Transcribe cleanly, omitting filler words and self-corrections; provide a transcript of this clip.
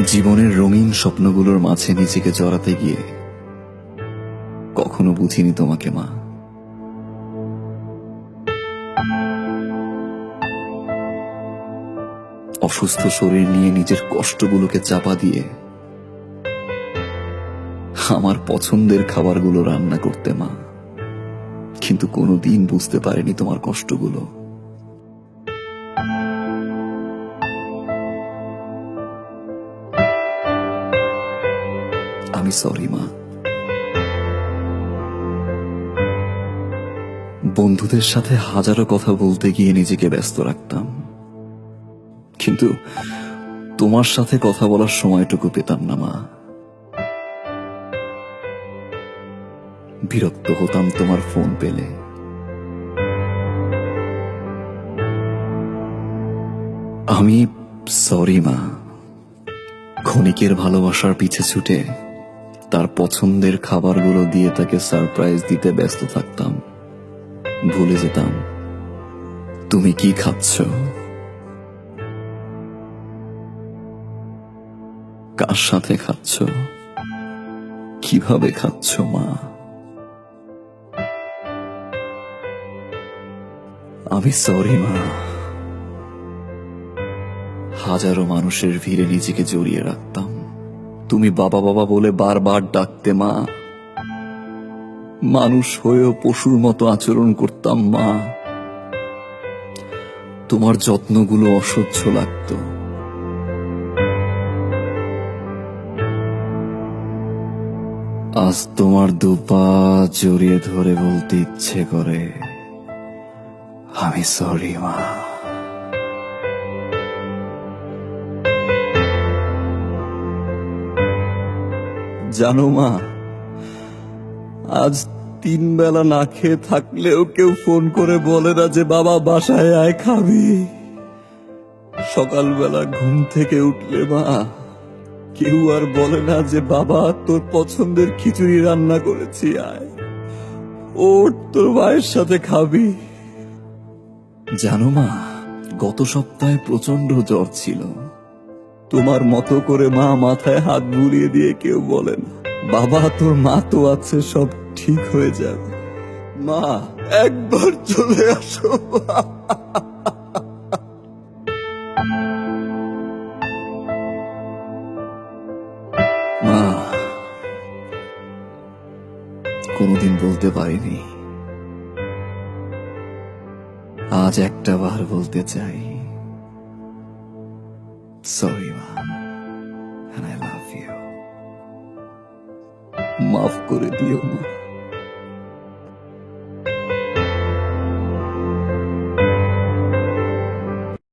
জীবনের রঙিন স্বপ্নগুলোর মাঝে নিজেকে জড়াতে গিয়ে কখনো বুঝিনি তোমাকে মা। অসুস্থ শরীর নিয়ে নিজের কষ্টগুলোকে চাপা দিয়ে আমার পছন্দের খাবারগুলো রান্না করতে মা, কিন্তু কোনোদিন বুঝতে পারিনি তোমার কষ্টগুলো। আমি সরি মা। বন্ধুদের সাথে হাজারো কথা বলতে গিয়ে নিজেকে ব্যস্ত রাখতাম, কিন্তু তোমার সাথে কথা বলার সময়টুকু পেতাম না মা। বিরক্ত হতাম তোমার ফোন পেলে। আমি সরি মা। ক্ষণিকের ভালোবাসার পিছে ছুটে তার পছন্দের খাবারগুলো দিয়ে তাকে সারপ্রাইজ দিতে ব্যস্ত থাকতাম। ভুলে যেতাম তুমি কি খাচ্ছ, কার সাথে খাচ্ছ, কিভাবে খাচ্ছ মা। আমি সরি মা। হাজারো মানুষের ভিড়ে নিজেকে জড়িয়ে রাখতাম। তুমি বাবা বাবা বলে বারবার ডাকতে মা। মানুষ হয়েও পশুর মতো আচরণ করতাম মা। তোমার যত্নগুলো অসহ্য লাগতো। আজ তোমার দুপা জড়িয়ে ধরে বলতে ইচ্ছে করে আমি সরি মা। জানো মা, আজ 3 বেলা না খেয়ে থাকলেও কেউ ফোন করে বলে না যে বাবা বাসায় আয় খাবি। সকালবেলা ঘুম থেকে উঠলে মা, কেউ আর বলে না যে বাবা তোর পছন্দের খিচুড়ি রান্না করেছি, আয় ওর তোর মায়ের সাথে খাবি। জানো মা, গত সপ্তাহে প্রচন্ড জ্বর ছিল। তোমার মতো করে মা মাথায় হাত বুলিয়ে দিয়ে কেউ বলেন বাবা তোর মা তো আছে, সব ঠিক হয়ে যাবে। মা একবার চলে আসো। মা, কোনোদিন বলতে পারিনি, আজ একটা বার বলতে চাই সরি মা, and I love you. মাফ করে দিও মা।